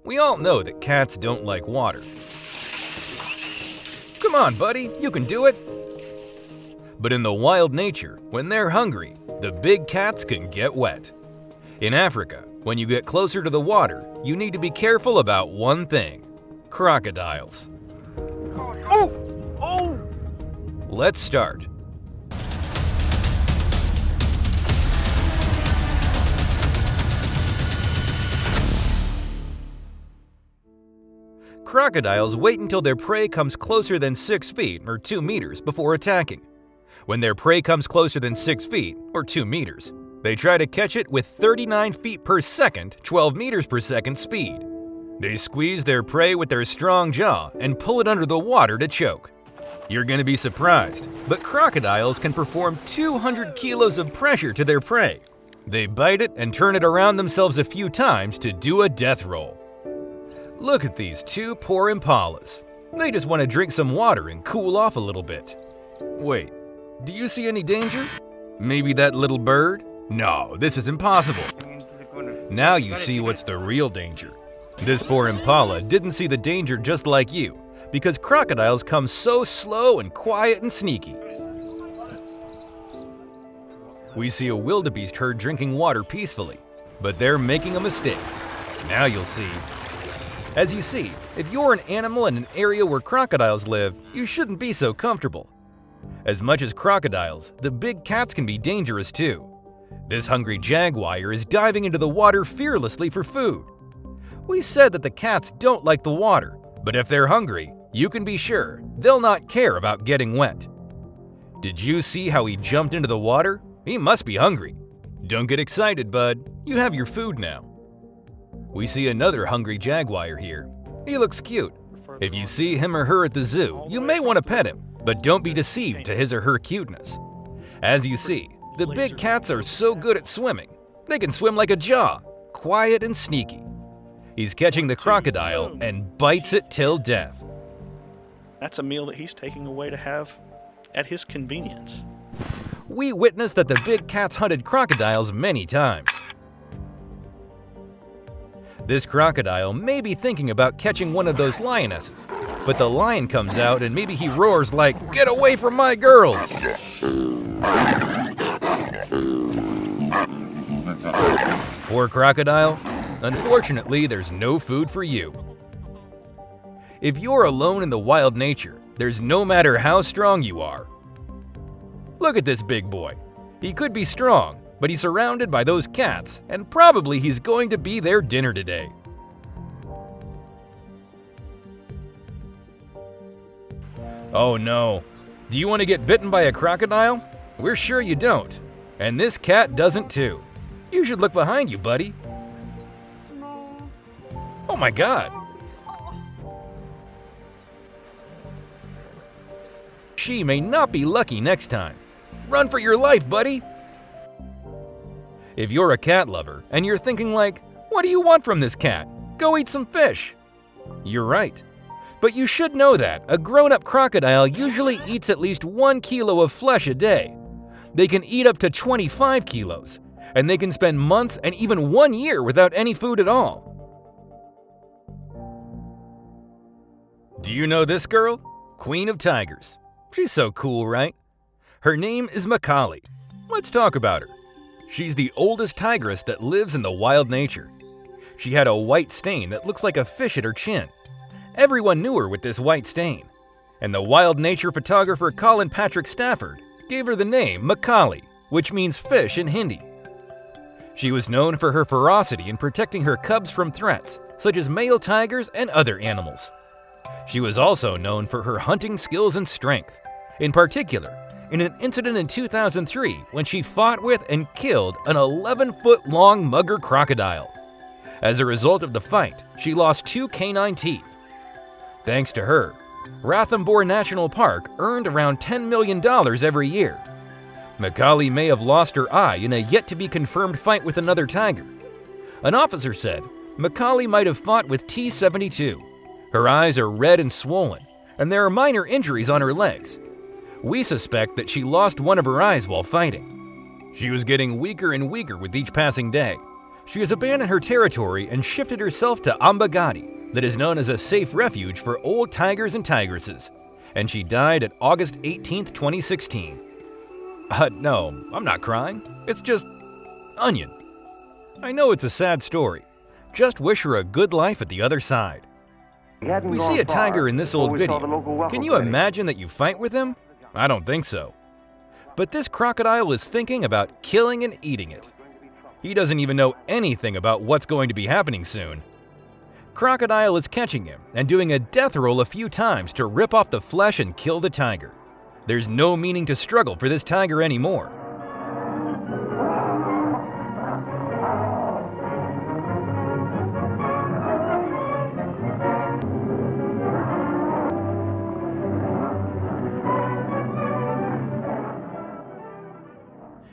We all know that cats don't like water. Come on, buddy, you can do it! But in the wild nature, when they're hungry, the big cats can get wet. In Africa, when you get closer to the water, you need to be careful about one thing: crocodiles. Oh! Let's start. Crocodiles wait until their prey comes closer than 6 feet or 2 meters before attacking. When their prey comes closer than 6 feet or 2 meters, they try to catch it with 39 feet per second, 12 meters per second speed. They squeeze their prey with their strong jaw and pull it under the water to choke. You're gonna be surprised, but crocodiles can perform 200 kilos of pressure to their prey. They bite it and turn it around themselves a few times to do a death roll. Look at these two poor impalas. They just want to drink some water and cool off a little bit. Wait, do you see any danger? Maybe that little bird? No, this is impossible. Now you see what's the real danger. This poor impala didn't see the danger just like you, because crocodiles come so slow and quiet and sneaky. We see a wildebeest herd drinking water peacefully, but they're making a mistake. Now you'll see. As you see, if you're an animal in an area where crocodiles live, you shouldn't be so comfortable. As much as crocodiles, the big cats can be dangerous too. This hungry jaguar is diving into the water fearlessly for food. We said that the cats don't like the water, but if they're hungry, you can be sure they'll not care about getting wet. Did you see how he jumped into the water? He must be hungry. Don't get excited, bud. You have your food now. We see another hungry jaguar here. He looks cute. If you see him or her at the zoo, you may want to pet him, but don't be deceived to his or her cuteness. As you see, the big cats are so good at swimming. They can swim like a jaw, quiet and sneaky. He's catching the crocodile and bites it till death. That's a meal that he's taking away to have at his convenience. We witnessed that the big cats hunted crocodiles many times. This crocodile may be thinking about catching one of those lionesses, but the lion comes out and maybe he roars like, "Get away from my girls!" Poor crocodile. Unfortunately, there's no food for you. If you're alone in the wild nature, there's no matter how strong you are. Look at this big boy. He could be strong, but he's surrounded by those cats, and probably he's going to be their dinner today. Oh no. Do you want to get bitten by a crocodile? We're sure you don't. And this cat doesn't too. You should look behind you, buddy. Oh my God. She may not be lucky next time. Run for your life, buddy. If you're a cat lover and you're thinking like, what do you want from this cat? Go eat some fish. You're right. But you should know that a grown-up crocodile usually eats at least 1 kilo of flesh a day. They can eat up to 25 kilos, and they can spend months and even 1 year without any food at all. Do you know this girl? Queen of Tigers. She's so cool, right? Her name is Makali. Let's talk about her. She's the oldest tigress that lives in the wild nature. She had a white stain that looks like a fish at her chin. Everyone knew her with this white stain, and the wild nature photographer Colin Patrick Stafford gave her the name Makali, which means fish in Hindi. She was known for her ferocity in protecting her cubs from threats, such as male tigers and other animals. She was also known for her hunting skills and strength, in particular, in an incident in 2003 when she fought with and killed an 11-foot-long mugger crocodile. As a result of the fight, she lost 2 canine teeth. Thanks to her, Ranthambore National Park earned around $10 million every year. Makali may have lost her eye in a yet-to-be-confirmed fight with another tiger. An officer said Makali might have fought with T-72. Her eyes are red and swollen, and there are minor injuries on her legs. We suspect that she lost one of her eyes while fighting. She was getting weaker and weaker with each passing day. She has abandoned her territory and shifted herself to Ambagati, that is known as a safe refuge for old tigers and tigresses, and she died at August 18, 2016. No, I'm not crying. It's just Onion. I know it's a sad story. Just wish her a good life at the other side. We see a tiger in this old video. Can you imagine that you fight with him? I don't think so. But this crocodile is thinking about killing and eating it. He doesn't even know anything about what's going to be happening soon. Crocodile is catching him and doing a death roll a few times to rip off the flesh and kill the tiger. There's no meaning to struggle for this tiger anymore.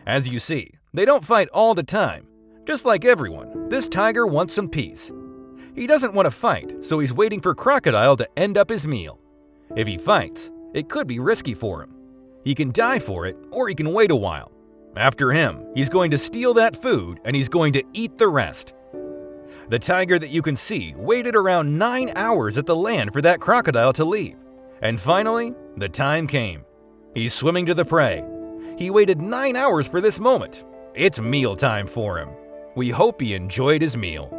As you see, they don't fight all the time. Just like everyone, this tiger wants some peace. He doesn't want to fight, so he's waiting for Crocodile to end up his meal. If he fights, it could be risky for him. He can die for it, or he can wait a while. After him, he's going to steal that food and he's going to eat the rest. The tiger that you can see waited around 9 hours at the land for that crocodile to leave. And finally, the time came. He's swimming to the prey. He waited 9 hours for this moment. It's mealtime for him. We hope he enjoyed his meal.